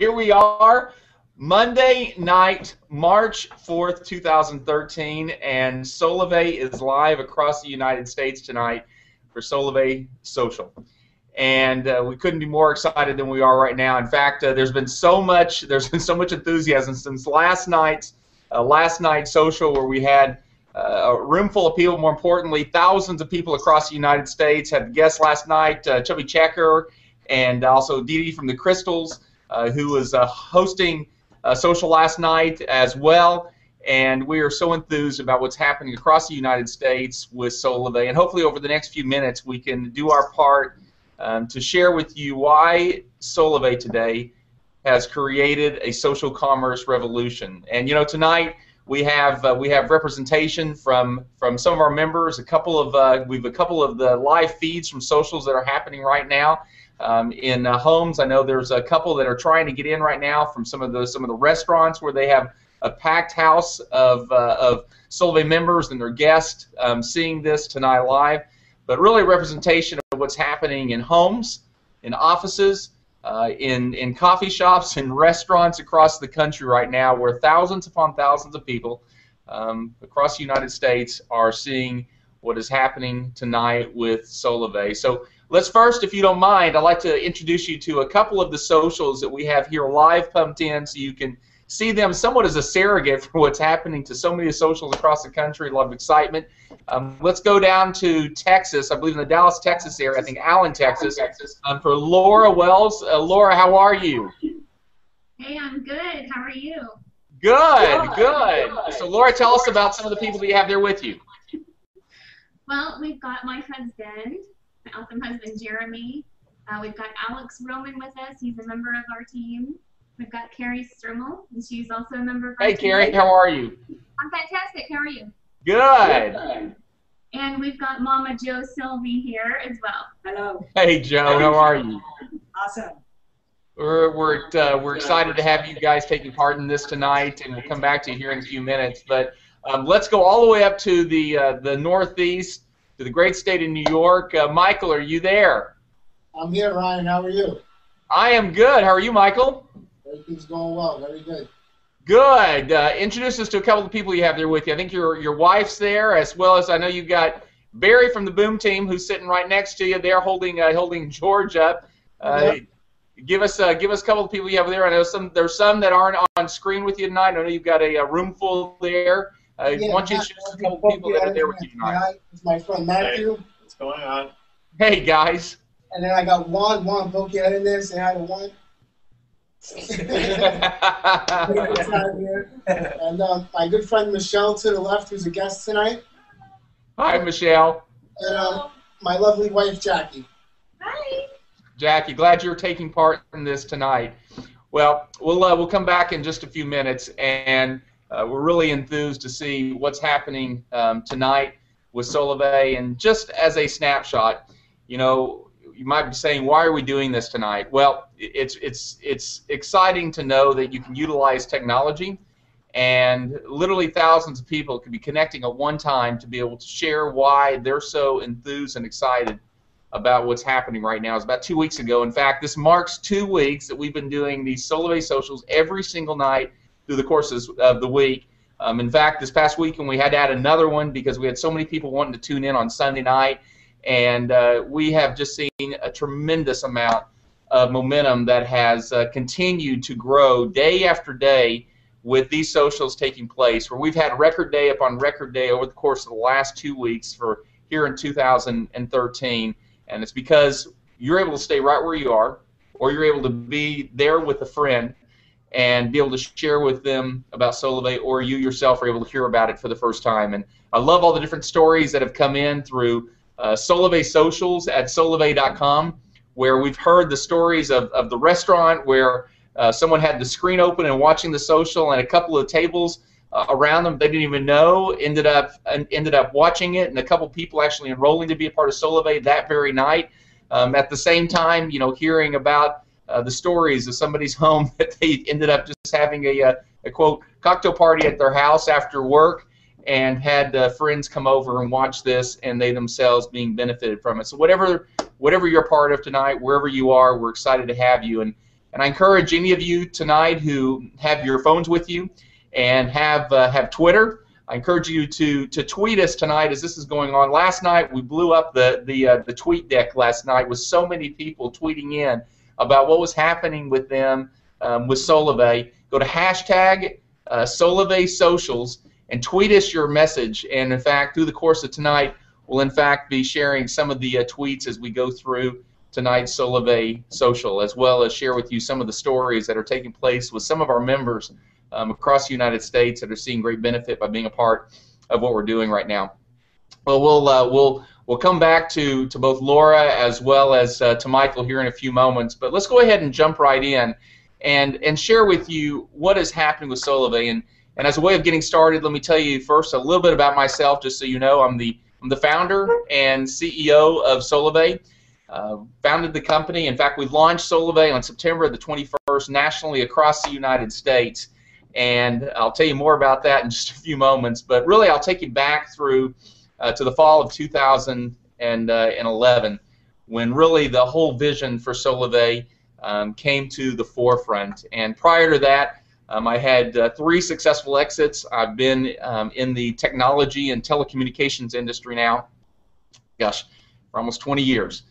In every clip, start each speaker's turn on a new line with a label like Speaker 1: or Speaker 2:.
Speaker 1: here we are, Monday night, March 4th, 2013, and Solavei is live across the United States tonight for Solavei Social. And we couldn't be more excited than we are right now. In fact, there's been so much enthusiasm since last night's social, where we had a room full of people. More importantly, thousands of people across the United States. Had guests last night, Chubby Checker, and also Dee Dee from the Crystals, who was hosting social last night as well. And we are so enthused about what's happening across the United States with Solavei. And hopefully over the next few minutes we can do our part to share with you why Solavei today has created a social commerce revolution. And you know, tonight we have representation from some of our members. We have a couple of the live feeds from socials that are happening right now in homes. I know there's a couple that are trying to get in right now from some of the restaurants where they have a packed house of Solavei members and their guests seeing this tonight live. But really, representation of what's happening in homes, in offices, in coffee shops, in restaurants across the country right now, where thousands upon thousands of people across the United States are seeing what is happening tonight with Solavei. So let's first, if you don't mind, I'd like to introduce you to a couple of the socials that we have here live pumped in, so you can see them somewhat as a surrogate for what's happening to so many socials across the country. A lot of excitement. Let's go down to Texas. I believe in the Dallas, Texas area. I think Allen, Texas. For Laura Wells. Laura, how are you?
Speaker 2: Hey, I'm good. How are you?
Speaker 1: Good, good. So Laura, tell us about some of the people that you have there with you.
Speaker 2: Well, we've got my husband, my awesome husband Jeremy. We've got Alex Roman with us. He's a member of our team. We've got Carrie Sturmel, and she's also a member of our team.
Speaker 1: Hey, Carrie, how are you?
Speaker 2: I'm fantastic. How are you?
Speaker 1: Good.
Speaker 2: And we've got Mama Jo Sylvie here as well.
Speaker 3: Hello.
Speaker 1: Hey, Joe, how are you?
Speaker 3: Awesome.
Speaker 1: We're excited to have you guys taking part in this tonight, and we'll come back to you here in a few minutes. But let's go all the way up to the Northeast, to the great state of New York. Michael, are you there?
Speaker 4: I'm here, Ryan. How are you?
Speaker 1: I am good. How are you, Michael?
Speaker 4: Everything's going well. Very good.
Speaker 1: Good. Introduce us to a couple of people you have there with you. I think your wife's there, as well as I know you've got Barry from the Boom Team, who's sitting right next to you there, holding George up. Give us a couple of people you have there. I know there's some that aren't on screen with you tonight. I know you've got a room full there. Why don't you introduce a couple of people that are there with you tonight?
Speaker 4: It's my friend Matthew.
Speaker 5: Hey, what's going on?
Speaker 1: Hey, guys.
Speaker 4: And then I got Juan. Juan, poke your head in there. Say hi to Juan. And my good friend Michelle to the left, who's a guest tonight.
Speaker 1: Hi, Michelle.
Speaker 4: And my lovely wife Jackie.
Speaker 2: Hi.
Speaker 1: Jackie, glad you're taking part in this tonight. Well, we'll come back in just a few minutes, and we're really enthused to see what's happening tonight with Solavei. And just as a snapshot, you know, you might be saying, why are we doing this tonight? Well, it's exciting to know that you can utilize technology, and literally thousands of people can be connecting at one time to be able to share why they're so enthused and excited about what's happening right now. It's about 2 weeks ago. In fact, this marks 2 weeks that we've been doing these Solavei socials every single night through the course of the week. In fact, this past weekend we had to add another one because we had so many people wanting to tune in on Sunday night. And we have just seen a tremendous amount of momentum that has continued to grow day after day with these socials taking place, where we've had record day upon record day over the course of the last 2 weeks for here in 2013. And it's because you're able to stay right where you are, or you're able to be there with a friend and be able to share with them about Solavei, or you yourself are able to hear about it for the first time. And I love all the different stories that have come in through Solavei socials at solavei.com, where we've heard the stories of the restaurant where someone had the screen open and watching the social, and a couple of tables around them they didn't even know ended up watching it, and a couple people actually enrolling to be a part of Solavei that very night. At the same time, you know, hearing about the stories of somebody's home that they ended up just having a quote cocktail party at their house after work, and had friends come over and watch this, and they themselves being benefited from it. So whatever you're part of tonight, wherever you are, we're excited to have you. And And I encourage any of you tonight who have your phones with you and have Twitter, I encourage you to tweet us tonight as this is going on. Last night we blew up the tweet deck last night with so many people tweeting in about what was happening with them with Solavei. Go to hashtag Solavei Socials and tweet us your message. And in fact, through the course of tonight, we'll in fact be sharing some of the tweets as we go through tonight's Solavei Social, as well as share with you some of the stories that are taking place with some of our members across the United States that are seeing great benefit by being a part of what we're doing right now. Well, we'll come back to both Laura as well as to Michael here in a few moments, but let's go ahead and jump right in and share with you what is happening with Solavei. And as a way of getting started, let me tell you first a little bit about myself, just so you know. I'm the founder and CEO of Solavei. Founded the company. In fact, we launched Solavei on September the 21st nationally across the United States. And I'll tell you more about that in just a few moments. But really, I'll take you back through to the fall of 2011, when really the whole vision for Solavei came to the forefront. And prior to that, I had 3 successful exits. I've been in the technology and telecommunications industry now, gosh, for almost 20 years.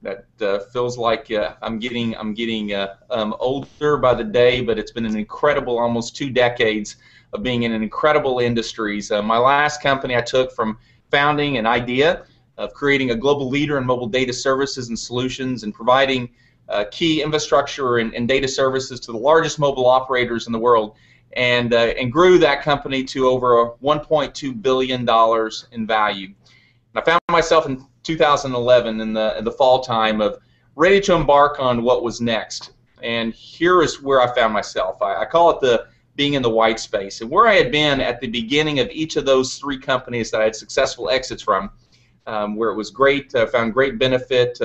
Speaker 1: That feels like I'm getting older by the day, but it's been an incredible almost 2 decades of being in an incredible industries. My last company I took from founding an idea of creating a global leader in mobile data services and solutions and providing key infrastructure and data services to the largest mobile operators in the world, and grew that company to over $1.2 billion in value. And I found myself in 2011 in the fall time of ready to embark on what was next. And here is where I found myself. I call it the being in the white space. And where I had been at the beginning of each of those 3 companies that I had successful exits from, where it was great, found great benefit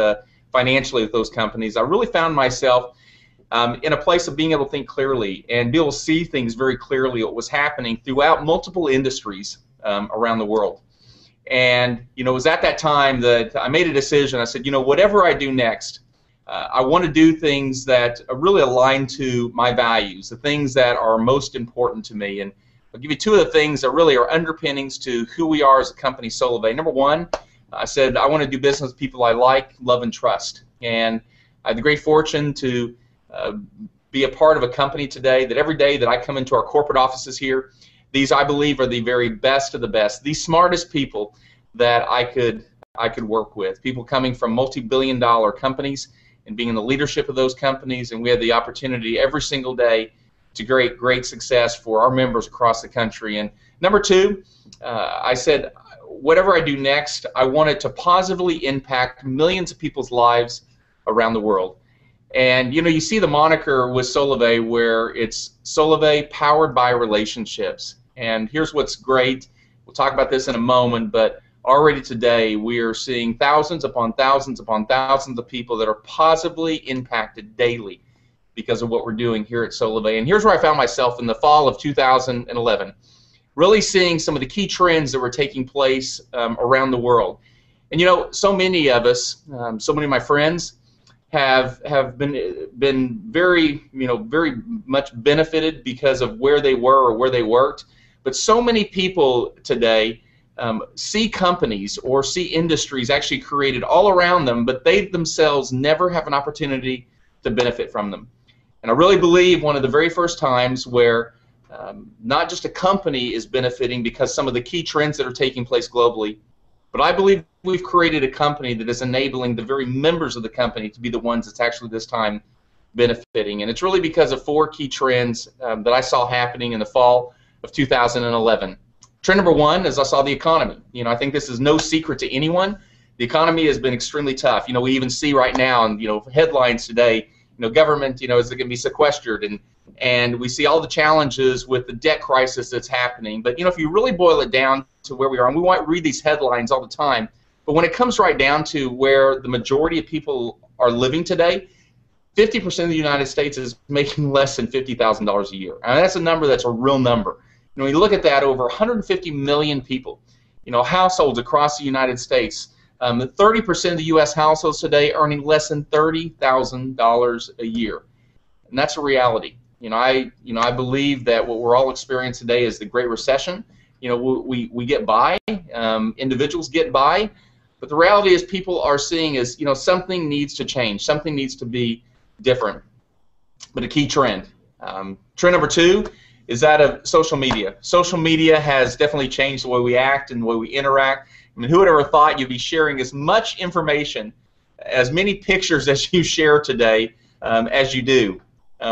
Speaker 1: financially with those companies, I really found myself in a place of being able to think clearly and be able to see things very clearly, what was happening throughout multiple industries around the world. And it was at that time that I made a decision. I said, whatever I do next, I want to do things that really align to my values, the things that are most important to me. And I'll give you 2 of the things that really are underpinnings to who we are as a company, Solavei. Number 1, I said I want to do business with people I like, love, and trust. And I had the great fortune to be a part of a company today that every day that I come into our corporate offices here, these, I believe, are the very best of the best, the smartest people that I could work with. People coming from multi-billion-dollar companies and being in the leadership of those companies, and we have the opportunity every single day to create great success for our members across the country. And number 2, I said, whatever I do next, I want it to positively impact millions of people's lives around the world. And you see the moniker with Solavei where it's Solavei powered by relationships. And here's what's great. We'll talk about this in a moment, but already today we are seeing thousands upon thousands upon thousands of people that are positively impacted daily because of what we're doing here at Solavei. And here's where I found myself in the fall of 2011, really seeing some of the key trends that were taking place around the world. And so many of us, so many of my friends, have been very very much benefited because of where they were or where they worked. But so many people today see companies or see industries actually created all around them, but they themselves never have an opportunity to benefit from them. And I really believe one of the very first times where not just a company is benefiting because some of the key trends that are taking place globally, but I believe we've created a company that is enabling the very members of the company to be the ones that's actually this time benefiting. And it's really because of 4 key trends that I saw happening in the fall of 2011. Trend number 1 is I saw the economy. I think this is no secret to anyone. The economy has been extremely tough. We even see right now in headlines today, government is going to be sequestered, and we see all the challenges with the debt crisis that's happening. But if you really boil it down to where we are, and we might read these headlines all the time, but when it comes right down to where the majority of people are living today, 50% of the United States is making less than $50,000 a year. And that's a number that's a real number. When you look at that, over 150 million people, households across the United States, 30% of the U.S. households today earning less than $30,000 a year. and that's a reality. I believe that what we're all experiencing today is the Great Recession. We get by, individuals get by, but the reality is people are seeing is, something needs to change, something needs to be different. But a key trend. Trend number 2 is that of social media. Social media has definitely changed the way we act and the way we interact. I mean, who would ever thought you'd be sharing as much information, as many pictures as you share today as you do?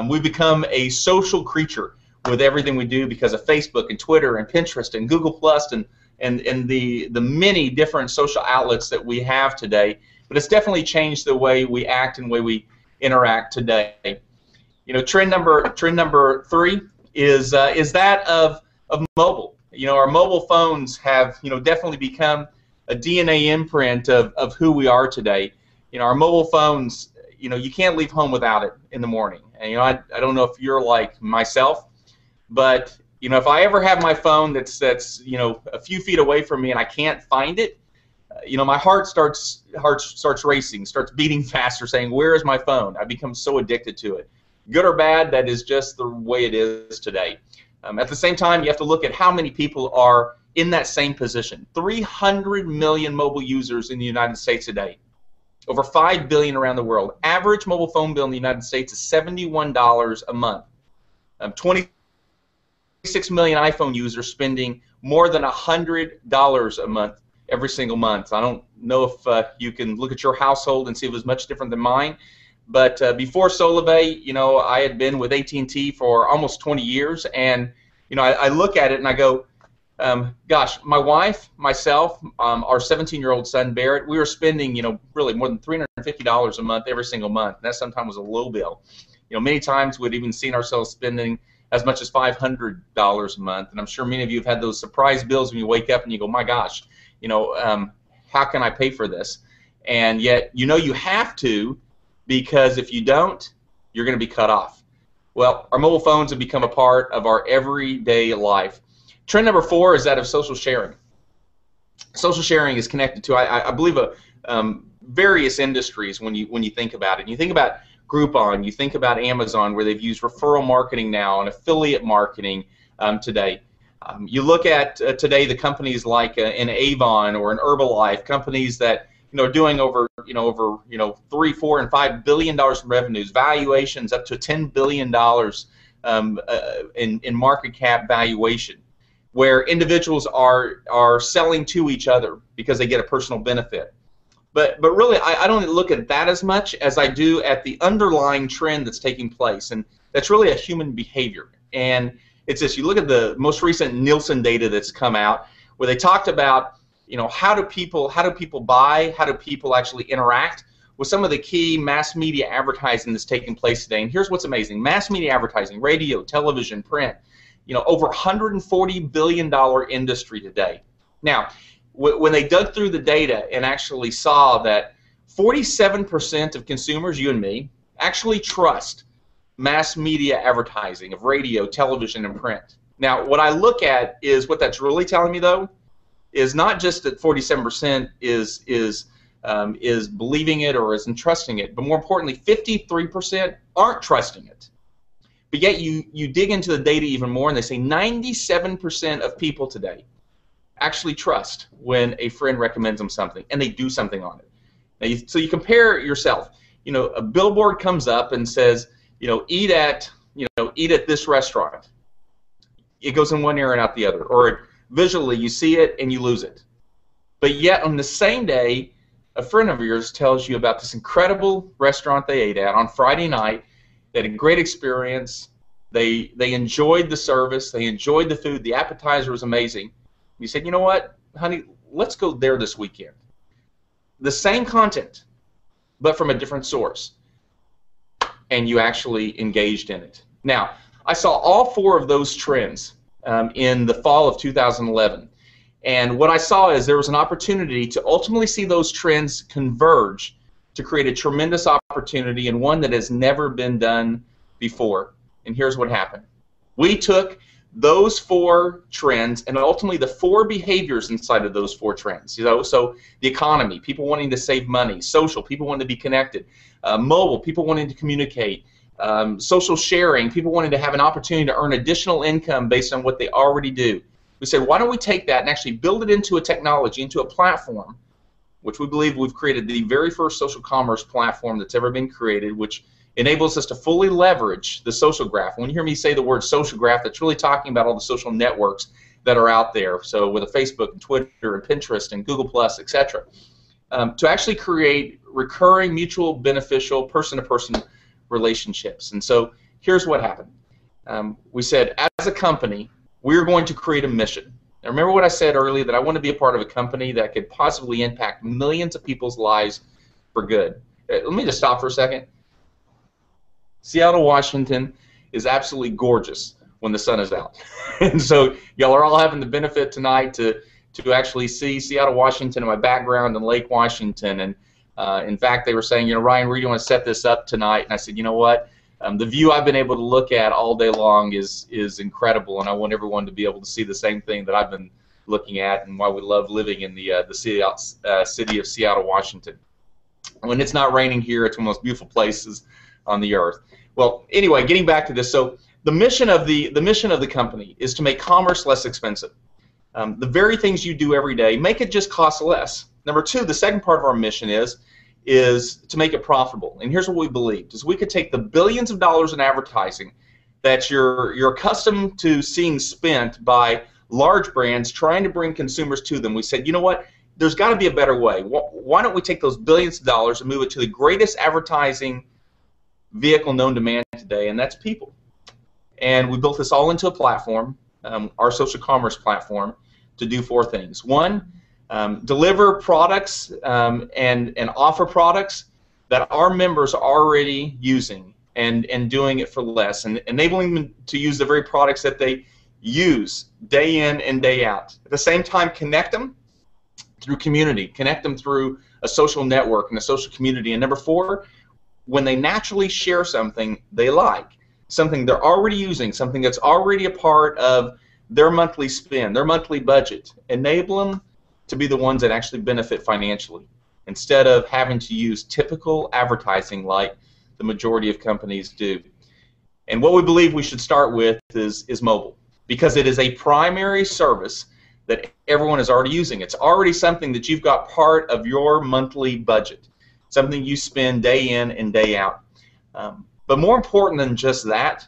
Speaker 1: We've become a social creature with everything we do because of Facebook and Twitter and Pinterest and Google Plus and the many different social outlets that we have today. But it's definitely changed the way we act and the way we interact today. Trend number 3 is that of mobile. Our mobile phones have definitely become a DNA imprint of who we are today. Our mobile phones, you can't leave home without it in the morning. And I don't know if you're like myself, but if I ever have my phone that's a few feet away from me and I can't find it, my heart starts racing, starts beating faster, saying, "Where is my phone?" I become so addicted to it. Good or bad, that is just the way it is today. At the same time, you have to look at how many people are in that same position. 300 million mobile users in the United States today. Over 5 billion around the world. Average mobile phone bill in the United States is $71 a month. 26 million iPhone users spending more than $100 a month every single month. I don't know if you can look at your household and see if it was much different than mine, but before Solavei, I had been with AT&T for almost 20 years, and I look at it and I go, gosh, my wife, myself, our 17-year-old son Barrett, we were spending, really more than $350 a month every single month. And that sometimes was a low bill. Many times we'd even seen ourselves spending as much as $500 a month. And I'm sure many of you have had those surprise bills when you wake up and you go, my gosh, how can I pay for this? And yet, you have to, because if you don't, you're going to be cut off. Well, our mobile phones have become a part of our everyday life. Trend number 4 is that of social sharing. Social sharing is connected to, I believe, various industries when you think about it. You think about Groupon, you think about Amazon, where they've used referral marketing now and affiliate marketing today. You look at today the companies like an Avon or an Herbalife, companies that are doing over 3, 4, and $5 billion in revenues, valuations up to $10 billion in market cap valuation, where individuals are selling to each other because they get a personal benefit. But really, I don't look at that as much as I do at the underlying trend that's taking place, and that's really a human behavior. And it's this: you look at the most recent Nielsen data that's come out, where they talked about how do people buy, how do people actually interact with some of the key mass media advertising that's taking place today. And here's what's amazing: mass media advertising, radio, television, print. Over $140 billion industry today. Now, when they dug through the data and actually saw that 47% of consumers, you and me, actually trust mass media advertising of radio, television, and print. Now, what I look at is what that's really telling me, though, is not just that 47% is believing it or is entrusting it, but more importantly, 53% aren't trusting it. But yet you dig into the data even more, and they say 97% of people today actually trust when a friend recommends them something, and they do something on it. Now so you compare yourself. A billboard comes up and says, eat at this restaurant. It goes in one ear and out the other. Or visually, you see it and you lose it. But yet on the same day, a friend of yours tells you about this incredible restaurant they ate at on Friday night. They had a great experience. They enjoyed the service. They enjoyed the food. The appetizer was amazing. You said, you know what, honey, let's go there this weekend. The same content, but from a different source. And you actually engaged in it. Now, I saw all 4 of those trends in the fall of 2011. And what I saw is there was an opportunity to ultimately see those trends converge to create a tremendous opportunity, and one that has never been done before. And here's what happened. We took those 4 trends and ultimately the 4 behaviors inside of those 4 trends. So the economy, people wanting to save money; social, people wanting to be connected; mobile, people wanting to communicate; social sharing, people wanted to have an opportunity to earn additional income based on what they already do. We said, why don't we take that and actually build it into a technology, into a platform, which we believe we've created the very first social commerce platform that's ever been created, which enables us to fully leverage the social graph. When you hear me say the word social graph, that's really talking about all the social networks that are out there. So with a Facebook and Twitter and Pinterest and Google Plus, etc., to actually create recurring, mutual, beneficial, person-to-person relationships. And so here's what happened. We said, as a company, we're going to create a mission. Now, remember what I said earlier, that I want to be a part of a company that could possibly impact millions of people's lives for good. Let me just stop for a second. Seattle, Washington is absolutely gorgeous when the sun is out. And so y'all are all having the benefit tonight to actually see Seattle, Washington in my background and Lake Washington. And in fact, they were saying, Ryan, where do you want to set this up tonight? And I said, you know what? The view I've been able to look at all day long is incredible, and I want everyone to be able to see the same thing that I've been looking at, and why we love living in the city of Seattle, Washington. When it's not raining here, it's one of the most beautiful places on the earth. Well, anyway, getting back to this, so the mission of the company is to make commerce less expensive. The very things you do every day, make it just cost less. Number two, the second part of our mission is to make it profitable. And here's what we believed, is we could take the billions of dollars in advertising that you're accustomed to seeing spent by large brands trying to bring consumers to them. We said, you know what, there's got to be a better way. Why don't we take those billions of dollars and move it to the greatest advertising vehicle known to man today, and that's people. And we built this all into a platform, our social commerce platform, to do four things. One, deliver products and offer products that our members are already using and doing it for less, and enabling them to use the very products that they use day in and day out. At the same time, connect them through community, connect them through a social network and a social community. And number four, when they naturally share something they like, something they're already using, something that's already a part of their monthly spend, their monthly budget, enable them to be the ones that actually benefit financially, instead of having to use typical advertising like the majority of companies do. And what we believe we should start with is mobile, because it is a primary service that everyone is already using. It's already something that you've got part of your monthly budget, something you spend day in and day out. But more important than just that,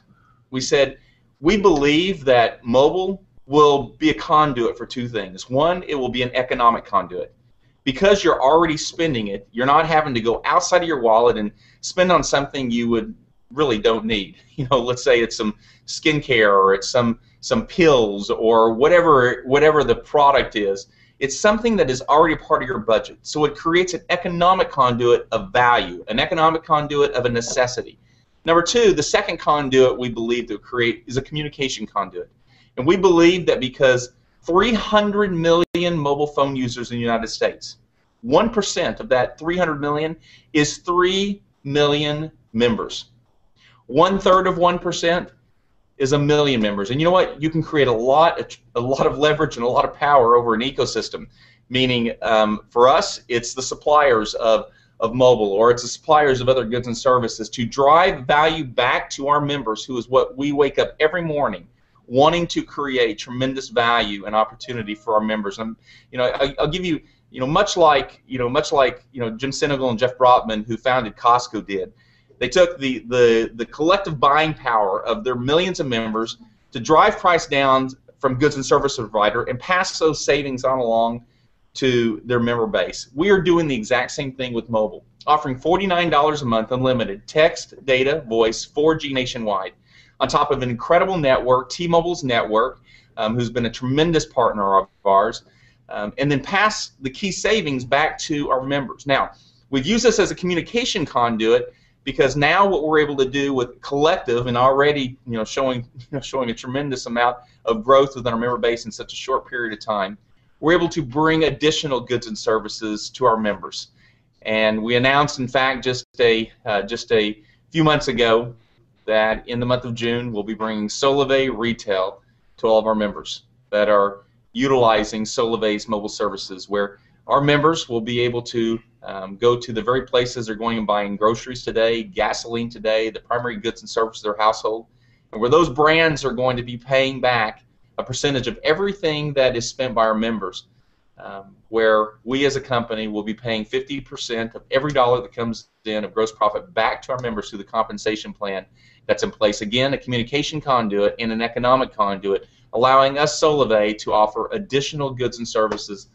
Speaker 1: we said we believe that mobile will be a conduit for two things. One, it will be an economic conduit. Because you're already spending it, you're not having to go outside of your wallet and spend on something you would really don't need. Let's say it's some skincare, or it's some pills, or whatever the product is. It's something that is already part of your budget. So it creates an economic conduit of value, an economic conduit of a necessity. Number two, the second conduit we believe to create is a communication conduit. And we believe that because 300 million mobile phone users in the United States, 1% of that 300 million is 3 million members. 1/3 of 1% is 1 million members. And you know what? You can create a lot of leverage and a lot of power over an ecosystem. Meaning, for us, it's the suppliers of mobile, or it's the suppliers of other goods and services, to drive value back to our members, who is what we wake up every morning wanting to create tremendous value and opportunity for our members. And I'll give you, much like Jim Sinegal and Jeff Brotman, who founded Costco, did. They took the collective buying power of their millions of members to drive price down from goods and service provider and pass those savings on along to their member base. We are doing the exact same thing with mobile, offering $49 a month unlimited text, data, voice, 4G nationwide, on top of an incredible network, T-Mobile's network, who's been a tremendous partner of ours, and then pass the key savings back to our members. Now, we've used this as a communication conduit, because now what we're able to do with collective, and already showing a tremendous amount of growth within our member base in such a short period of time, we're able to bring additional goods and services to our members. And we announced, in fact, just a few months ago, that in the month of June we'll be bringing Solavei retail to all of our members that are utilizing Solavei's mobile services, where our members will be able to go to the very places they're going and buying groceries today, gasoline today, the primary goods and services of their household, and where those brands are going to be paying back a percentage of everything that is spent by our members, where we as a company will be paying 50% of every dollar that comes in of gross profit back to our members through the compensation plan that's in place. Again, a communication conduit and an economic conduit, allowing us, Solavei, to offer additional goods and services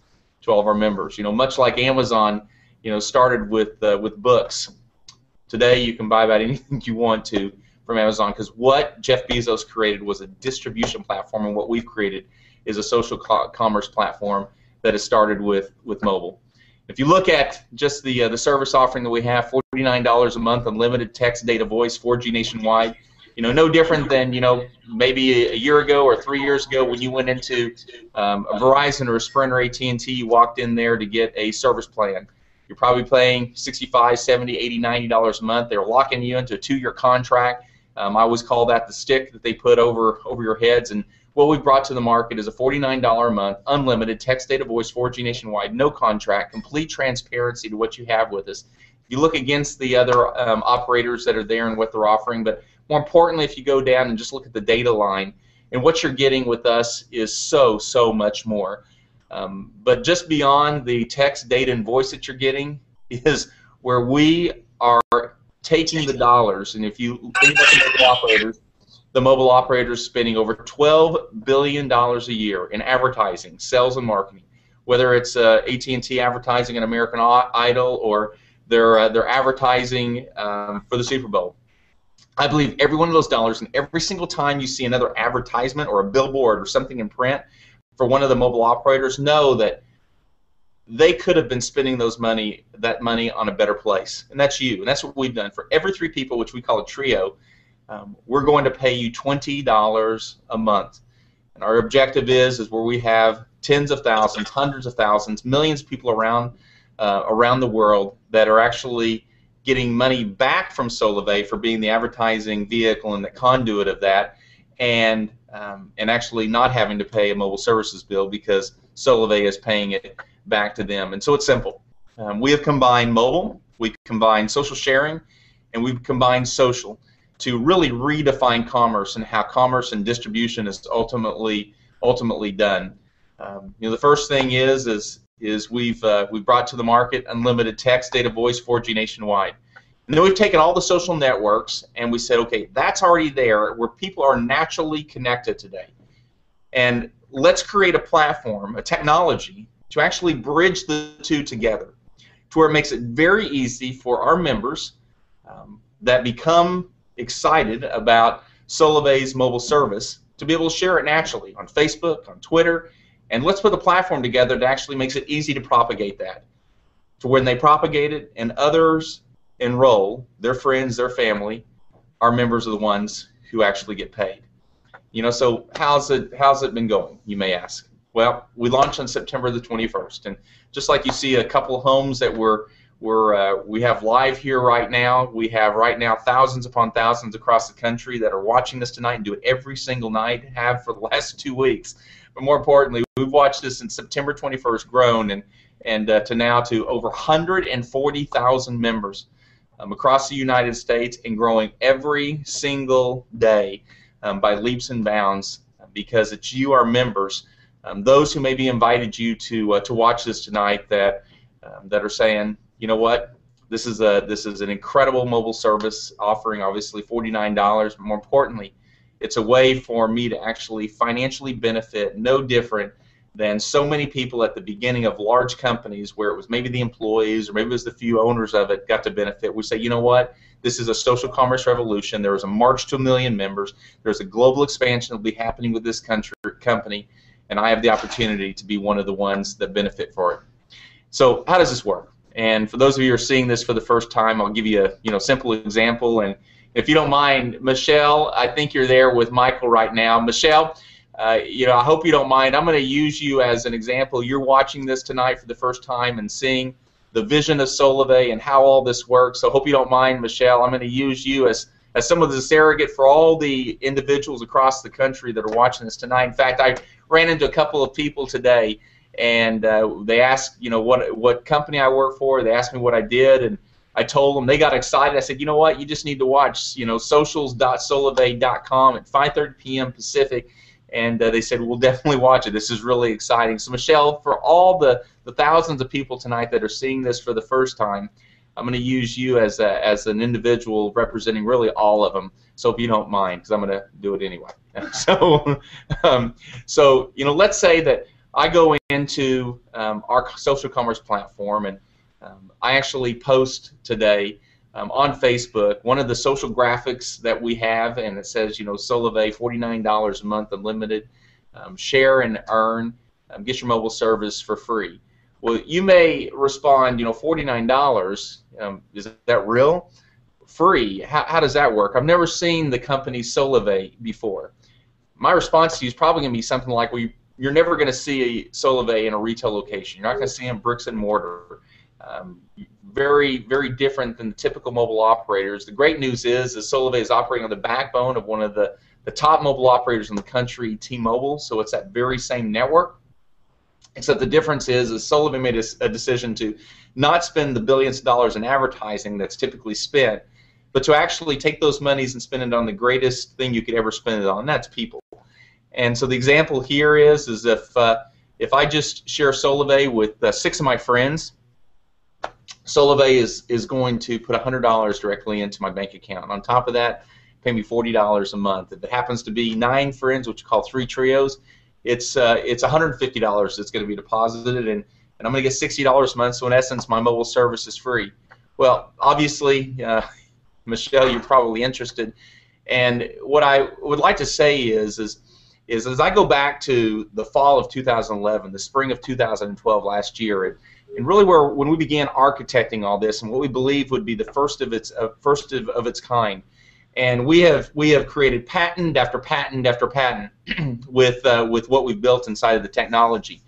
Speaker 1: to all of our members. You know, much like Amazon, you know, started with books. Today, you can buy about anything you want to from Amazon, because what Jeff Bezos created was a distribution platform, and what we've created is a social commerce platform that has started with mobile. If you look at just the service offering that we have, $49 a month, unlimited text, data, voice, 4G nationwide. You know, no different than, you know, maybe a year ago or 3 years ago when you went into a Verizon or a Sprint or AT&T, you walked in there to get a service plan. You're probably paying $65, $70, $80, $90 a month. They're locking you into a 2-year contract. I always call that the stick that they put over your heads. And what we've brought to the market is a $49 a month, unlimited text, data, voice, 4G nationwide, no contract, complete transparency to what you have with us. You look against the other operators that are there and what they're offering, but more importantly, if you go down and just look at the data line, and what you're getting with us is so much more. But just beyond the text, data, and voice that you're getting is where we are taking the dollars. And if you think about the mobile operators spending over $12 billion a year in advertising, sales, and marketing, whether it's AT&T advertising an American Idol or they're advertising for the Super Bowl. I believe every one of those dollars, and every single time you see another advertisement or a billboard or something in print for one of the mobile operators, know that they could have been spending that money on a better place, and that's you. And that's what we've done. For every 3 people, which we call a trio, we're going to pay you $20 a month. And our objective is where we have tens of thousands, hundreds of thousands, millions of people around the world that are actually getting money back from Solavei for being the advertising vehicle and the conduit of that, and actually not having to pay a mobile services bill because Solavei is paying it back to them. And so it's simple. We have combined mobile, we combined social sharing, and we've combined social to really redefine commerce and how commerce and distribution is ultimately done. You know, the first thing is we've brought to the market unlimited text, data, voice, 4G nationwide. And then we've taken all the social networks and we said, okay, that's already there where people are naturally connected today. And let's create a platform, a technology, to actually bridge the two together to where it makes it very easy for our members that become excited about Solavei's mobile service to be able to share it naturally on Facebook, on Twitter, and let's put a platform together that actually makes it easy to propagate that. To when they propagate it and others enroll, their friends, their family, our members are the ones who actually get paid. You know, so how's it been going, you may ask? Well, we launched on September the 21st, and just like you see a couple of homes that we have live here right now, we have right now thousands upon thousands across the country that are watching this tonight and do it every single night, have for the last 2 weeks. But more importantly, we've watched this since September 21st grown and to now to over 140,000 members across the United States, and growing every single day by leaps and bounds, because it's you, our members, those who maybe invited you to watch this tonight that are saying, you know what, this is an incredible mobile service offering, obviously $49, but more importantly, it's a way for me to actually financially benefit, no different than so many people at the beginning of large companies where it was maybe the employees or maybe it was the few owners of it got to benefit. We say, you know what, this is a social commerce revolution. There is a march to 1 million members. There's a global expansion that will be happening with this company, and I have the opportunity to be one of the ones that benefit for it. So how does this work? And for those of you who are seeing this for the first time, I'll give you a simple example. And if you don't mind, Michelle, I think you're there with Michael right now. Michelle, I hope you don't mind. I'm going to use you as an example. You're watching this tonight for the first time and seeing the vision of Solavei and how all this works. So I hope you don't mind, Michelle. I'm going to use you as some of the surrogate for all the individuals across the country that are watching this tonight. In fact, I ran into a couple of people today, and they asked, what company I work for. They asked me what I did, and I told them. They got excited. I said, you know what, you just need to watch, socials.solavei.com at 5:30 p.m. Pacific. And they said, we'll definitely watch it. This is really exciting. So, Michelle, for all the thousands of people tonight that are seeing this for the first time, I'm going to use you as an individual representing really all of them. So if you don't mind, because I'm going to do it anyway. So, let's say that I go into our social commerce platform, and I actually post today on Facebook one of the social graphics that we have, and it says, Solavei, $49 a month, unlimited, share and earn, get your mobile service for free. Well, you may respond, $49, is that real? Free, how does that work? I've never seen the company Solavei before. My response to you is probably going to be something like, well, you're never going to see a Solavei in a retail location. You're not going to see them bricks and mortar. Very, very different than the typical mobile operators. The great news is Solavei is operating on the backbone of one of the top mobile operators in the country, T-Mobile, so it's that very same network. Except the difference is Solavei made a decision to not spend the billions of dollars in advertising that's typically spent, but to actually take those monies and spend it on the greatest thing you could ever spend it on, and that's people. And so the example here is if I just share Solavei with 6 of my friends, Solavei is going to put $100 directly into my bank account. On top of that, pay me $40 a month. If it happens to be 9 friends, which you call 3 trios, it's $150 that's going to be deposited, and I'm going to get $60 a month. So in essence, my mobile service is free. Well, obviously, Michelle, you're probably interested. And what I would like to say is as I go back to the fall of 2011, the spring of 2012 last year, and really when we began architecting all this and what we believe would be the first of its kind. And we have created patent after patent after patent with what we've built inside of the technology.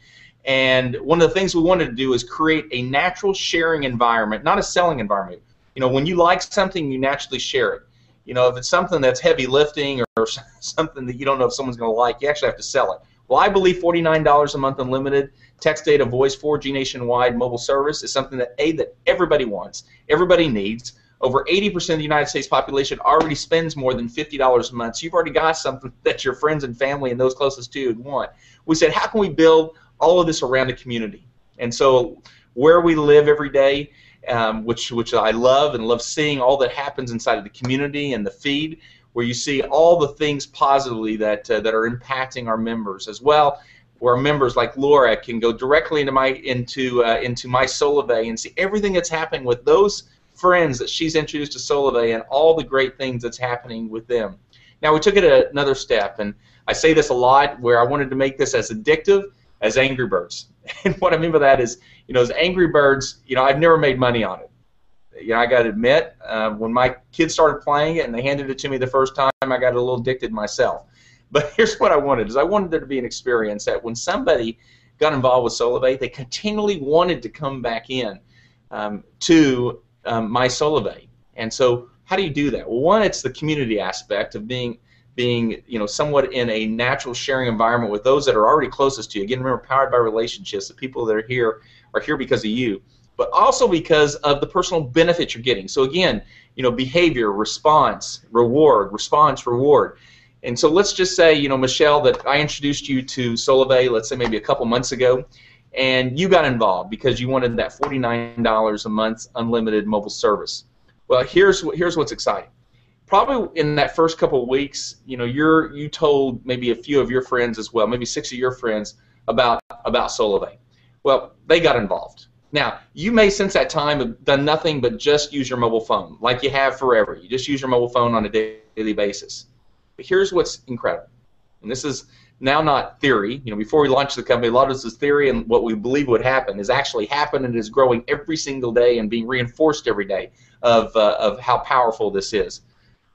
Speaker 1: And one of the things we wanted to do is create a natural sharing environment, not a selling environment. When you like something, you naturally share it. If it's something that's heavy lifting or something that you don't know if someone's going to like, you actually have to sell it. Well, I believe $49 a month unlimited, text, data, voice, 4G nationwide mobile service is something that everybody wants, everybody needs. Over 80% of the United States population already spends more than $50 a month, so you've already got something that your friends and family and those closest to you would want. We said, how can we build all of this around the community? And so where we live every day, which I love and love seeing all that happens inside of the community and the feed, where you see all the things positively that are impacting our members as well, where members like Laura can go directly into my Solavei and see everything that's happening with those friends that she's introduced to Solavei and all the great things that's happening with them. Now we took it another step, and I say this a lot, where I wanted to make this as addictive as Angry Birds. And what I mean by that is, as Angry Birds, I've never made money on it. I got to admit, when my kids started playing it and they handed it to me the first time, I got a little addicted myself. But here's what I wanted: I wanted there to be an experience that when somebody got involved with Solavei, they continually wanted to come back in to my Solavei. And so, how do you do that? Well, one, it's the community aspect of being somewhat in a natural sharing environment with those that are already closest to you. Again, remember, powered by relationships. The people that are here because of you, but also because of the personal benefit you're getting. So again, behavior, response, reward, response, reward. And so let's just say, Michelle, that I introduced you to Solavei, let's say maybe a couple months ago, and you got involved because you wanted that $49 a month unlimited mobile service. Well, here's what's exciting. Probably in that first couple of weeks, you told maybe a few of your friends as well, maybe 6 of your friends about Solavei. Well, they got involved. Now, you may since that time have done nothing but just use your mobile phone, like you have forever. You just use your mobile phone on a daily basis. But here's what's incredible, and this is now not theory. Before we launched the company, a lot of this is theory, and what we believe would happen is actually happened and is growing every single day and being reinforced every day of how powerful this is.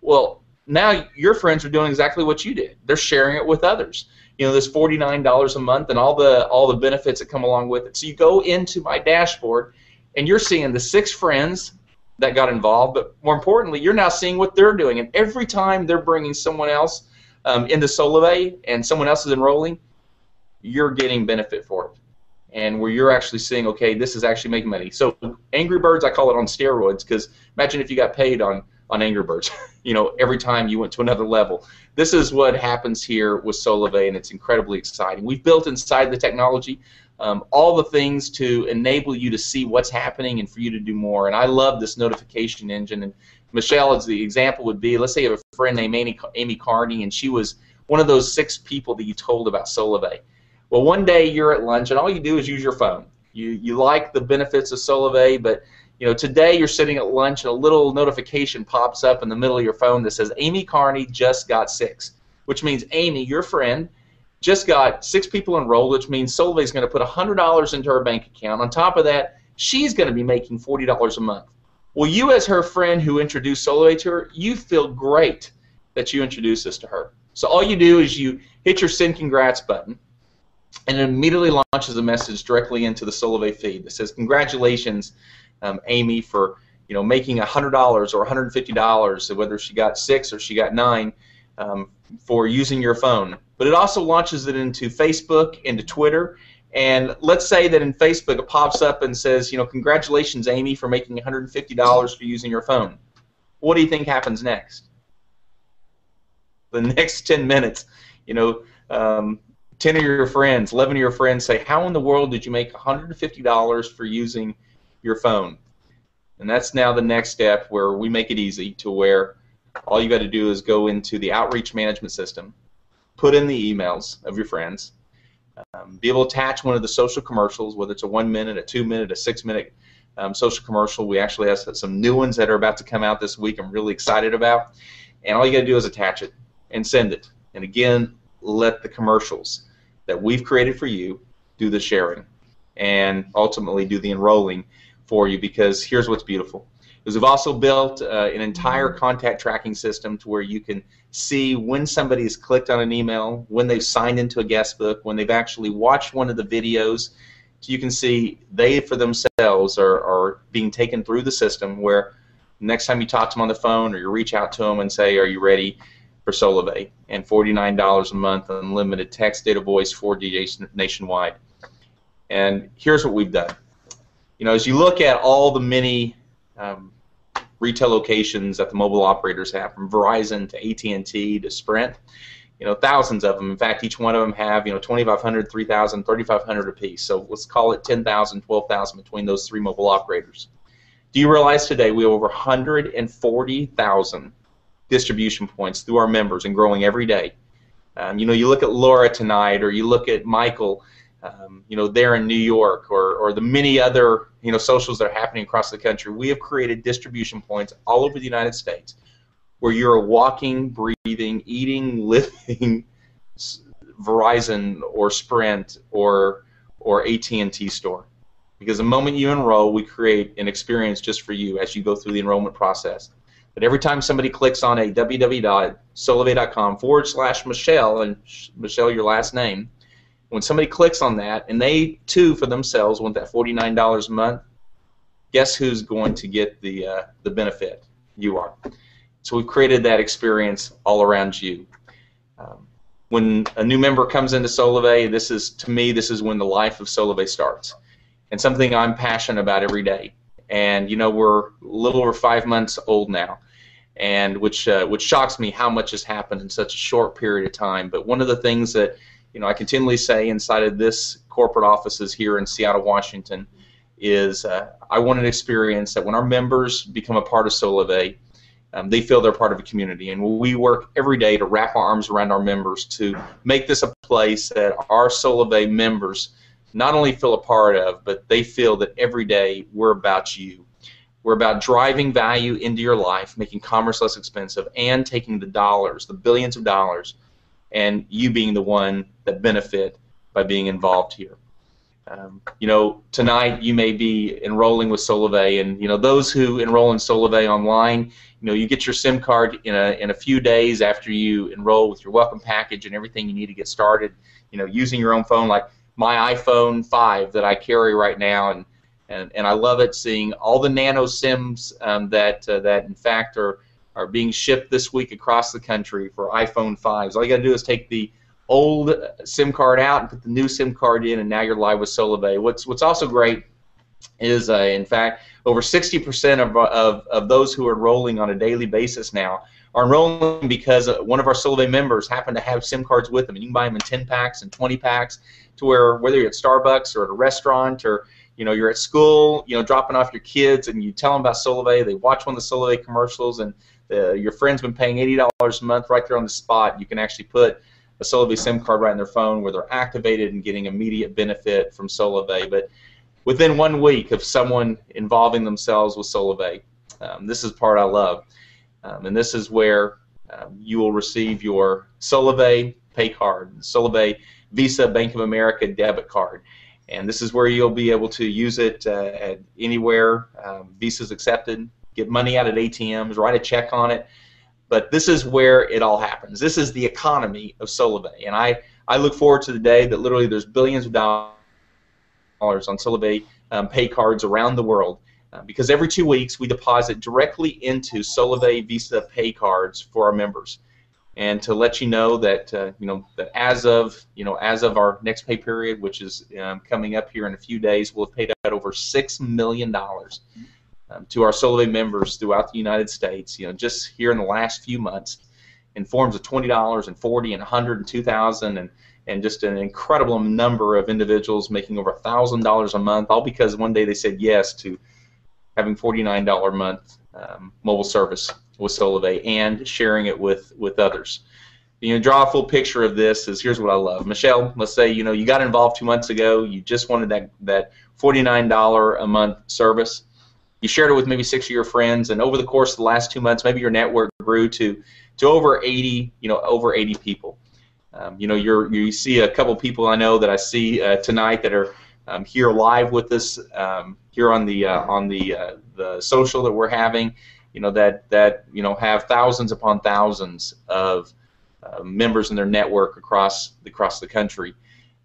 Speaker 1: Well, now your friends are doing exactly what you did. They're sharing it with others. This $49 a month and all the benefits that come along with it. So you go into my dashboard, and you're seeing the 6 friends that got involved, but more importantly, you're now seeing what they're doing. And every time they're bringing someone else into Solavei and someone else is enrolling, you're getting benefit for it. and where you're actually seeing, okay, this is actually making money. So Angry Birds, I call it on steroids, because imagine if you got paid on Angry Birds, every time you went to another level. This is what happens here with Solavei, and it's incredibly exciting. We've built inside the technology all the things to enable you to see what's happening and for you to do more. And I love this notification engine. And Michelle, as the example would be, let's say you have a friend named Amy Carney, and she was one of those 6 people that you told about Solavei. Well, one day you're at lunch, and all you do is use your phone. You like the benefits of Solavei, but today you're sitting at lunch, and a little notification pops up in the middle of your phone that says Amy Carney just got 6, which means Amy, your friend, just got 6 people enrolled, which means Solavei is going to put $100 into her bank account. On top of that, she's going to be making $40 a month. Well, you as her friend who introduced Solavei to her, you feel great that you introduced this to her. So all you do is you hit your send congrats button, and it immediately launches a message directly into the Solavei feed that says, congratulations, Amy, for making $100 or $150, whether she got 6 or she got 9, for using your phone. But it also launches it into Facebook, into Twitter, and let's say that in Facebook it pops up and says, congratulations, Amy, for making $150 for using your phone. What do you think happens next? The next 10 minutes, 10 of your friends, 11 of your friends say, how in the world did you make $150 for using your phone? And that's now the next step, where we make it easy to where all you got to do is go into the outreach management system, put in the emails of your friends, be able to attach one of the social commercials, whether it's a 1-minute, a 2-minute, a 6-minute social commercial. We actually have some new ones that are about to come out this week I'm really excited about. And all you got to do is attach it and send it. And again, let the commercials that we've created for you do the sharing and ultimately do the enrolling for you, because here's what's beautiful. Is we've also built an entire contact tracking system to where you can see when somebody has clicked on an email, when they've signed into a guest book, when they've actually watched one of the videos. So you can see they for themselves are being taken through the system, where next time you talk to them on the phone or you reach out to them and say, are you ready for Solavei? And $49 a month, unlimited text, data, voice, 4 DJs nationwide. And here's what we've done. As you look at all the many retail locations that the mobile operators have, from Verizon to AT&T to Sprint, thousands of them. In fact, each one of them have 2,500, 3,000, 3,500 apiece. So let's call it 10,000, 12,000 between those 3 mobile operators. Do you realize today we have over 140,000 distribution points through our members and growing every day? You look at Laura tonight, or you look at Michael, there in New York, or the many other socials that are happening across the country. We have created distribution points all over the United States where you're a walking, breathing, eating, living Verizon or Sprint or AT&T store. Because the moment you enroll, we create an experience just for you as you go through the enrollment process. But every time somebody clicks on a www.solavei.com/Michelle, and Michelle, your last name, when somebody clicks on that and they too for themselves want that $49 a month, guess who's going to get the benefit? You are. So we've created that experience all around you. When a new member comes into Solavei, to me, this is when the life of Solavei starts, and something I'm passionate about every day. And we're a little over 5 months old now, and which shocks me how much has happened in such a short period of time. But one of the things that I continually say inside of this corporate offices here in Seattle, Washington, is I want an experience that when our members become a part of Solavei, they feel they're part of a community. And we work every day to wrap our arms around our members to make this a place that our Solavei members not only feel a part of, but they feel that every day we're about you. We're about driving value into your life, making commerce less expensive, and taking the dollars, the billions of dollars, and you being the one that benefit by being involved here. Tonight you may be enrolling with Solavei, and those who enroll in Solavei online, you get your SIM card in a few days after you enroll with your welcome package and everything you need to get started. Using your own phone, like my iPhone 5 that I carry right now, and I love it, seeing all the nano SIMs that in fact are being shipped this week across the country for iPhone 5s. All you got to do is take the old SIM card out and put the new SIM card in, and now you're live with Solavei. What's also great is, in fact, over 60% of those who are enrolling on a daily basis now are enrolling because one of our Solavei members happen to have SIM cards with them, and you can buy them in 10 packs and 20 packs, to where whether you're at Starbucks or at a restaurant, or you're at school, dropping off your kids, and you tell them about Solavei, they watch one of the Solavei commercials, and your friend's been paying $80 a month right there on the spot. You can actually put a Solavei SIM card right in their phone where they're activated and getting immediate benefit from Solavei. But within 1 week of someone involving themselves with Solavei, this is the part I love, and this is where you will receive your Solavei pay card, Solavei Visa Bank of America debit card. And this is where you'll be able to use it at anywhere Visa's accepted, get money out at ATMs, write a check on it. But this is where it all happens. This is the economy of Solavei. And I look forward to the day that literally there's billions of dollars on Solavei pay cards around the world, because every 2 weeks we deposit directly into Solavei Visa pay cards for our members. And to let you know that that as of our next pay period, which is coming up here in a few days, we'll have paid out over $6 million to our Solavei members throughout the United States. Just here in the last few months, in forms of $20 and $40 and $100 and $2,000, and just an incredible number of individuals making over $1,000 a month, all because one day they said yes to having $49 a month mobile service with Solavei and sharing it with others. Draw a full picture of this. Here's what I love. Michelle, let's say you got involved 2 months ago. You just wanted that $49 a month service. You shared it with maybe 6 of your friends, and over the course of the last 2 months, maybe your network grew to over 80 people. You see a couple people I know that I see tonight that are here live with us here on the social that we're having. That have thousands upon thousands of members in their network across the country.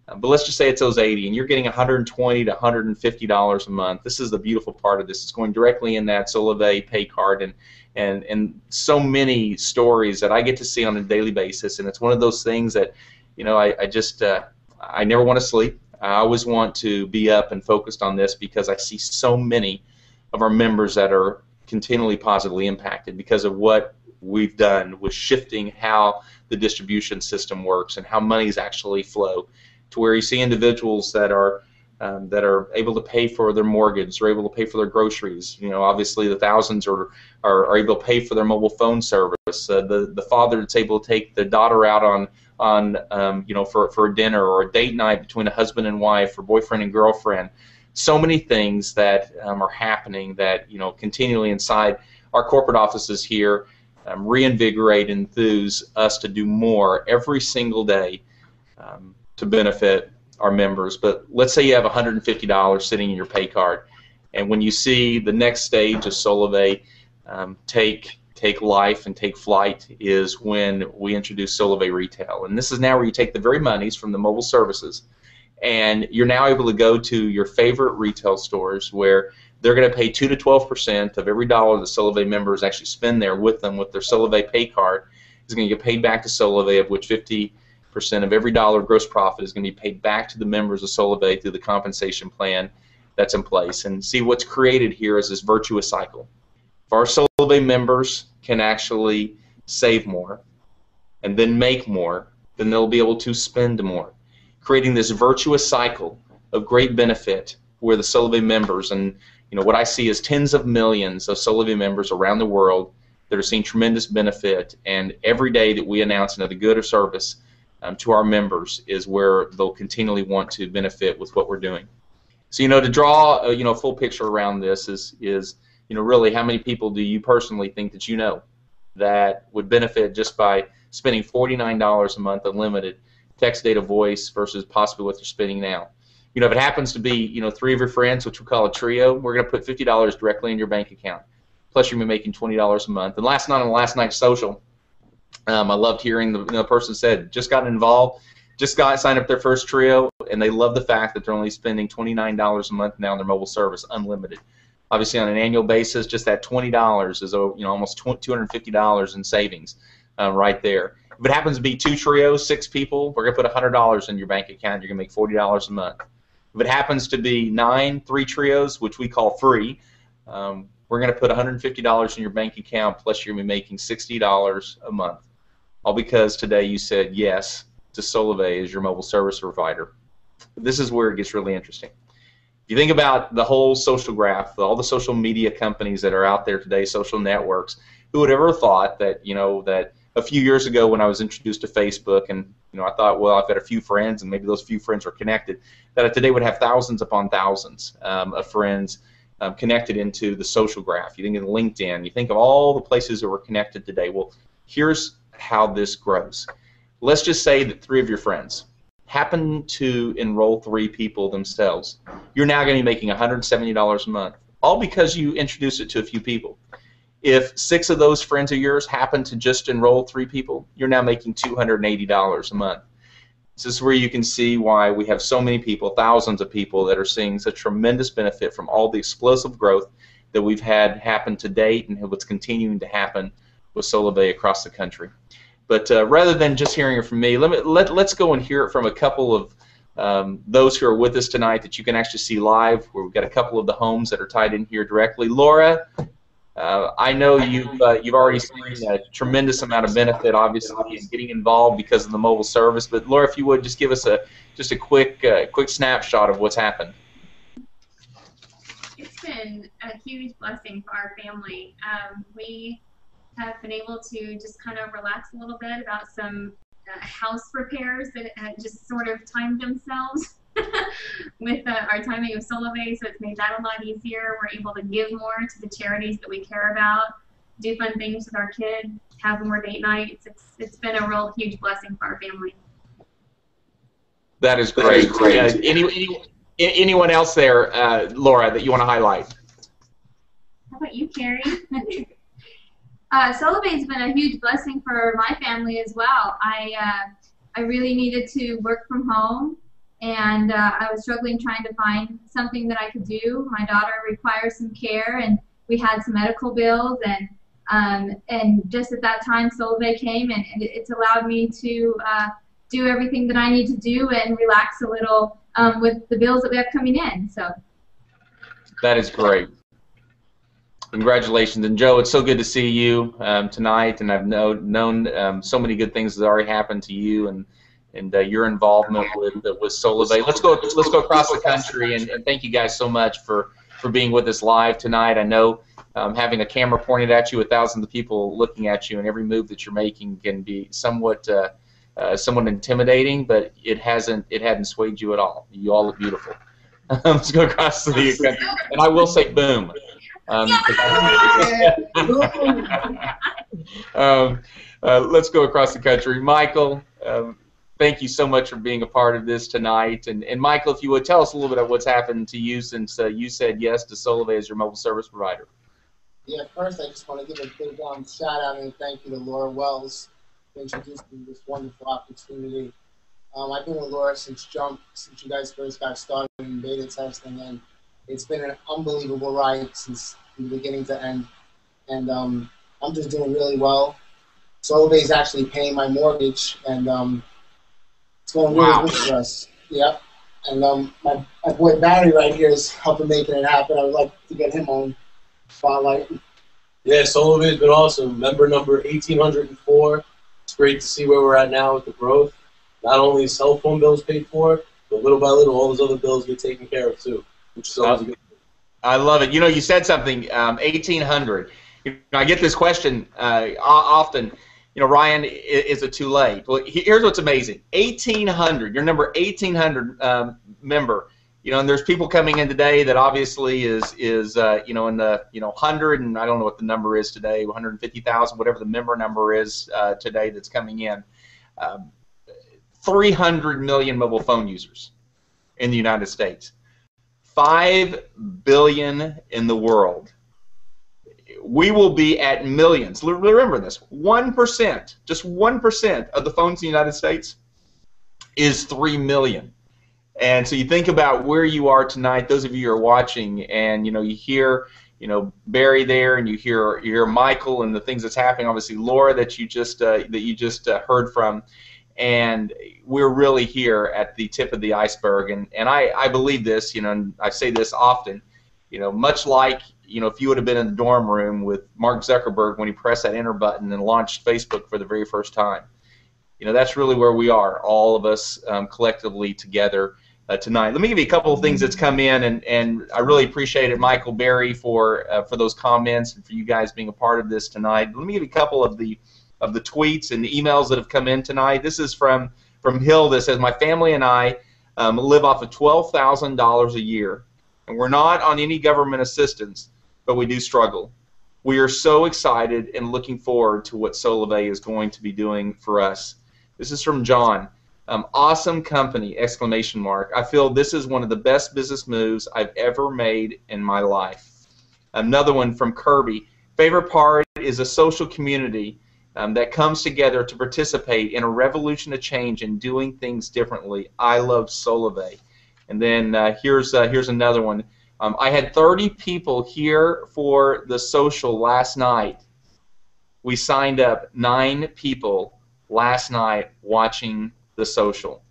Speaker 1: But let's just say it's those 80, and you're getting $120 to $150 a month. This is the beautiful part of this. It's going directly in that Solavei pay card, and so many stories that I get to see on a daily basis. And it's one of those things that I never want to sleep. I always want to be up and focused on this, because I see so many of our members that are continually positively impacted because of what we've done with shifting how the distribution system works and how monies actually flow, to where you see individuals that are able to pay for their mortgage, they're able to pay for their groceries. Obviously the thousands are able to pay for their mobile phone service. The father that's able to take the daughter out for a dinner or a date night between a husband and wife or boyfriend and girlfriend. So many things that are happening that continually inside our corporate offices here reinvigorate and enthuse us to do more every single day to benefit our members. But let's say you have $150 sitting in your pay card, and when you see the next stage of Solavei take life and take flight is when we introduce Solavei Retail. And this is now where you take the very monies from the mobile services, and you're now able to go to your favorite retail stores where they're going to pay 2 to 12% of every dollar the Solavei members actually spend there with them with their Solavei pay card is going to get paid back to Solavei, of which 50% of every dollar of gross profit is going to be paid back to the members of Solavei through the compensation plan that's in place. And see, what's created here is this virtuous cycle. If our Solavei members can actually save more and then make more, then they'll be able to spend more, creating this virtuous cycle of great benefit where the Solavei members, and what I see is tens of millions of Solavei members around the world that are seeing tremendous benefit, and every day that we announce another good or service to our members is where they'll continually want to benefit with what we're doing. So to draw a full picture around this is really how many people do you personally think that that would benefit just by spending $49 a month unlimited text, data, voice versus possibly what they're spending now. If it happens to be 3 of your friends, which we call a trio, we're going to put $50 directly in your bank account. Plus you're going to be making $20 a month. And last night on the last night's social, I loved hearing the person said just got involved, just signed up their first trio, and they love the fact that they're only spending $29 a month now on their mobile service, unlimited. Obviously, on an annual basis, just that $20 is almost $250 in savings right there. If it happens to be 2 trios, 6 people, we're going to put $100 in your bank account. You're going to make $40 a month. If it happens to be 9, 3 trios, which we call free, we're going to put $150 in your bank account, plus you're going to be making $60 a month. All because today you said yes to Solavei as your mobile service provider. This is where it gets really interesting. If you think about the whole social graph, all the social media companies that are out there today, social networks, who would ever thought that, that a few years ago when I was introduced to Facebook, and I thought, well, I've got a few friends, and maybe those few friends are connected, that I today would have thousands upon thousands of friends connected into the social graph. You think of LinkedIn, you think of all the places that we're connected today. Well, here's how this grows. Let's just say that 3 of your friends happen to enroll 3 people themselves. You're now going to be making $170 a month, all because you introduced it to a few people. If 6 of those friends of yours happen to just enroll 3 people, you're now making $280 a month. This is where you can see why we have so many people, thousands of people, that are seeing such tremendous benefit from all the explosive growth that we've had happen to date and what's continuing to happen with Solavei across the country. But rather than just hearing it from me, let's go and hear it from a couple of those who are with us tonight that you can actually see live, where we've got a couple of the homes that are tied in here directly. Laura, I know you've already seen a tremendous amount of benefit, obviously, in getting involved because of the mobile service. But Laura, if you would just give us just a quick snapshot of what's happened.
Speaker 2: It's been a huge blessing for our family. We have been able to just kind of relax a little bit about some house repairs that just sort of timed themselves with our timing of Solavei, so it's made that a lot easier. We're able to give more to the charities that we care about, do fun things with our kids, have more date nights. It's been a real huge blessing for our family.
Speaker 1: That is great. Anyone else there, Laura, that you want to highlight?
Speaker 2: How about you, Carrie?
Speaker 3: Solavei's been a huge blessing for my family as well. I really needed to work from home, and I was struggling trying to find something that I could do. My daughter requires some care, and we had some medical bills, and just at that time Solavei came, and it's allowed me to do everything that I need to do and relax a little with the bills that we have coming in. So
Speaker 1: that is great. Congratulations. And Joe, it's so good to see you tonight, and I've known so many good things that already happened to you and your involvement with Solavei. Let's go across the country, and thank you guys so much for being with us live tonight. I know having a camera pointed at you with thousands of people looking at you, and every move that you're making can be somewhat intimidating, but it hadn't swayed you at all. You all look beautiful. Let's go across the country, and I will say boom. Let's go across the country. Michael, thank you so much for being a part of this tonight. And Michael, if you would tell us a little bit of what's happened to you since you said yes to Solavei as your mobile service provider.
Speaker 4: Yeah, first I just want to give a big shout out and thank you to Laura Wells for introducing me to this wonderful opportunity. I've been with Laura since you guys first got started in beta testing, and it's been an unbelievable ride since the beginning to end, and I'm just doing really well. Solavei is actually paying my mortgage, and it's going really good for us. Yep. And my boy Barry right here is helping making it happen. I would like to get him on spotlight.
Speaker 5: Yeah, Solavei has been awesome. Member number 1804. It's great to see where we're at now with the growth. Not only is cell phone bills paid for, but little by little, all those other bills get taken care of too, which is always a good thing.
Speaker 1: I love it. You know, you said something, 1800. I get this question often. You know, Ryan, is it too late? Well, here's what's amazing. 1800, your number 1800 member. You know, and there's people coming in today that obviously is you know, in the 100, and I don't know what the number is today, 150,000, whatever the member number is today that's coming in. 300 million mobile phone users in the United States. 5 billion in the world. We will be at millions. Remember this, 1%, just 1% of the phones in the United States is 3 million. And so you think about where you are tonight, those of you who are watching, and you hear Barry there, and you hear Michael and the things that's happening. Obviously, Laura that you just heard from, and we're really here at the tip of the iceberg. And I believe this, and I say this often, much like if you would have been in the dorm room with Mark Zuckerberg when he pressed that enter button and launched Facebook for the very first time. That's really where we are, all of us collectively together tonight. Let me give you a couple of things that's come in, and I really appreciate it, Michael, Barry, for those comments and for you guys being a part of this tonight. Let me give you a couple of the tweets and the emails that have come in tonight. This is from Hill that says, my family and I live off of $12,000 a year, and we're not on any government assistance, but we do struggle. We are so excited and looking forward to what Solavei is going to be doing for us. This is from John. Awesome company, ! I feel this is one of the best business moves I've ever made in my life. Another one from Kirby. Favorite part is a social community that comes together to participate in a revolution of change and doing things differently. I love Solavei. And then here's another one. I had 30 people here for the social last night. We signed up 9 people last night watching the social.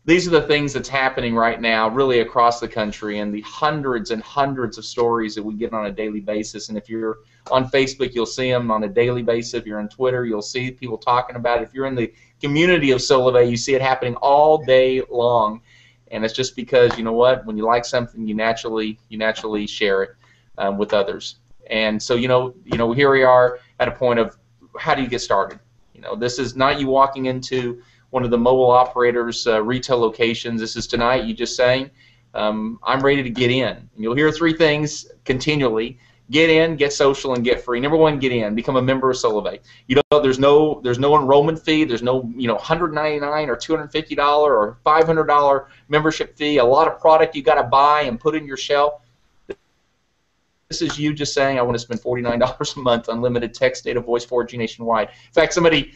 Speaker 1: These are the things that's happening right now really across the country, and the hundreds and hundreds of stories that we get on a daily basis. And if you're on Facebook, you'll see them on a daily basis. If you're on Twitter, you'll see people talking about it. If you're in the community of Solavei, you see it happening all day long. And it's just because, you know what, when you like something, you naturally share it with others. And so, here we are at a point of how do you get started? This is not you walking into one of the mobile operators' retail locations. This is tonight you just saying, I'm ready to get in. And you'll hear 3 things continually: get in, get social, and get free. Number 1, get in. Become a member of Solavei. There's no enrollment fee. There's no $199 or $250 or $500 membership fee. A lot of product you got to buy and put in your shelf. This is you just saying, I want to spend $49 a month, unlimited text, data, voice, 4G nationwide. In fact, somebody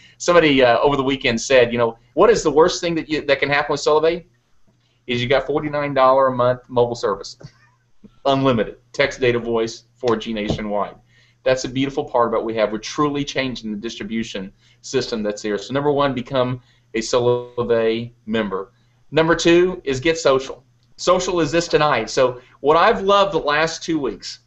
Speaker 1: over the weekend said, what is the worst thing that can happen with Solavei? Is you got $49 a month mobile service, unlimited text, data, voice, 4G nationwide. That's a beautiful part about what we have. We're truly changing the distribution system that's here. So number 1, become a Solavei member. Number 2 is get social. Social is this tonight. So what I've loved the last 2 weeks,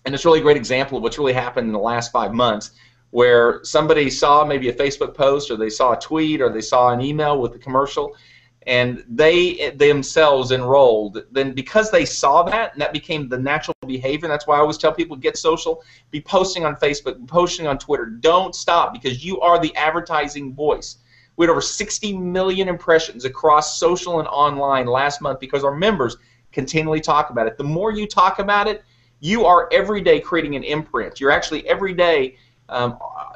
Speaker 1: and it's really a great example of what's really happened in the last 5 months, where somebody saw maybe a Facebook post, or they saw a tweet, or they saw an email with a commercial, and they themselves enrolled. Then because they saw that, and that became the natural behavior, that's why I always tell people, get social, be posting on Facebook, be posting on Twitter. Don't stop, because you are the advertising voice. We had over 60 million impressions across social and online last month because our members continually talk about it. The more you talk about it, you are every day creating an imprint. You're actually every day,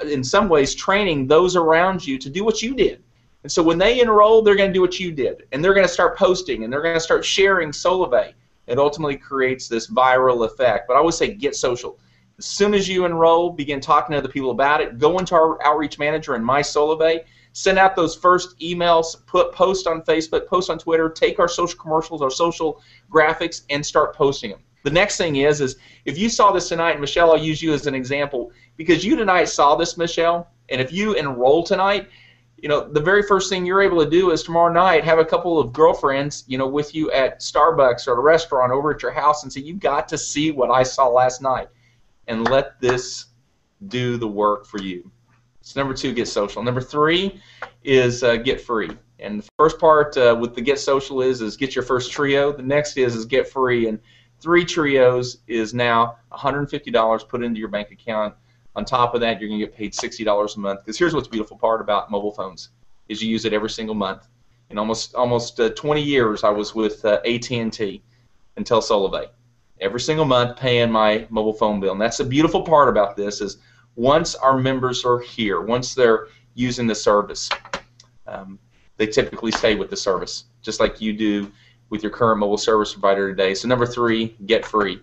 Speaker 1: in some ways, training those around you to do what you did. And so when they enroll, they're going to do what you did. And they're going to start posting, and they're going to start sharing Solavei. It ultimately creates this viral effect. But I always say get social. As soon as you enroll, begin talking to other people about it. Go into our Outreach Manager and My Solavei. Send out those first emails, post on Facebook, post on Twitter, take our social commercials, our social graphics, and start posting them. The next thing is if you saw this tonight, and Michelle, I'll use you as an example, because you tonight saw this, Michelle, and if you enroll tonight, the very first thing you're able to do is tomorrow night have a couple of girlfriends, with you at Starbucks or a restaurant over at your house and say, you got to see what I saw last night, and let this do the work for you. So number 2, get social. Number 3 is get free. And the first part with the get social is get your first trio. The next is get free. And 3 trios is now $150 put into your bank account. On top of that, you're going to get paid $60 a month. Because here's what's the beautiful part about mobile phones, is you use it every single month. In almost 20 years, I was with AT&T until Solavei. Every single month paying my mobile phone bill. And that's the beautiful part about this is once our members are here, once they're using the service, they typically stay with the service, just like you do with your current mobile service provider today. So number 3, get free.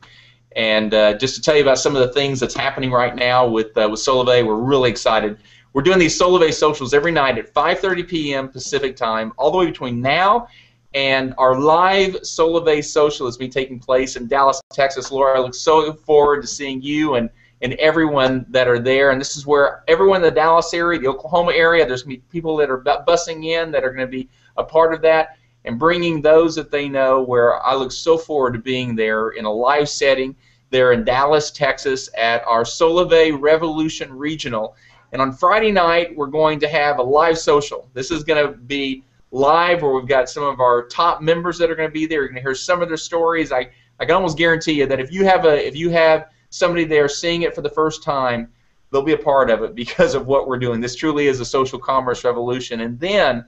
Speaker 1: And just to tell you about some of the things that's happening right now with Solavei, we're really excited. We're doing these Solavei socials every night at 5:30 p.m. Pacific time, all the way between now And our live Solavei social is be taking place in Dallas, Texas. Laura, I look so forward to seeing you and everyone that are there. And this is where everyone in the Dallas area, the Oklahoma area, there's going to be people that are busing in that are going to be a part of that and bringing those that they know, where I look so forward to being there in a live setting there in Dallas, Texas at our Solavei Revolution Regional. And on Friday night, we're going to have a live social. This is going to be live, where we've got some of our top members that are going to be there. You're going to hear some of their stories. I can almost guarantee you that if you have somebody there seeing it for the first time, they'll be a part of it because of what we're doing. This truly is a social commerce revolution. And then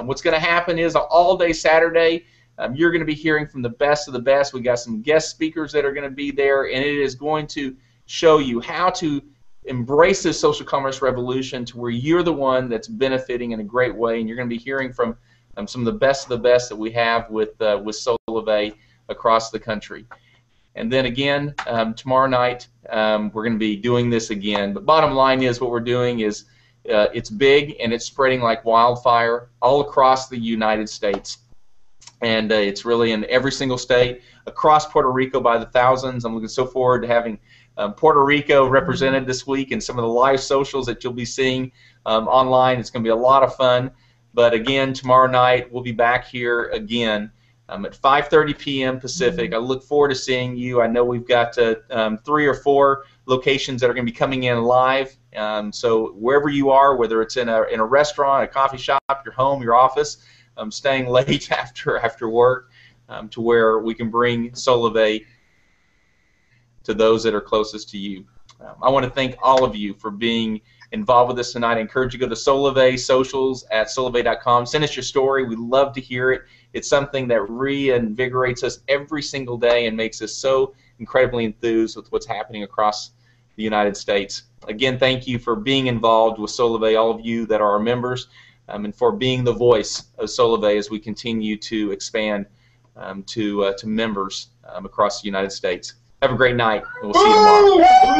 Speaker 1: what's going to happen is all day Saturday, you're going to be hearing from the best of the best. We've got some guest speakers that are going to be there, and it is going to show you how to embrace this social commerce revolution to where you're the one that's benefiting in a great way. And you're going to be hearing from some of the best that we have with Solavei across the country. And then again, tomorrow night, we're going to be doing this again. But bottom line is, what we're doing is it's big, and it's spreading like wildfire all across the United States. And it's really in every single state, across Puerto Rico by the thousands. I'm looking so forward to having Puerto Rico represented this week in some of the live socials that you'll be seeing online. It's going to be a lot of fun. But again, tomorrow night, we'll be back here again at 5:30 p.m. Pacific. I look forward to seeing you. I know we've got 3 or 4 locations that are going to be coming in live. So wherever you are, whether it's in a restaurant, a coffee shop, your home, your office, staying late after work, to where we can bring Solavei to those that are closest to you. I want to thank all of you for being involved with us tonight. I encourage you to go to Solavei socials at solavei.com. Send us your story. We love to hear it. It's something that reinvigorates us every single day and makes us so incredibly enthused with what's happening across the United States. Again, thank you for being involved with Solavei, all of you that are our members, and for being the voice of Solavei as we continue to expand to members across the United States. Have a great night, and we'll see you tomorrow.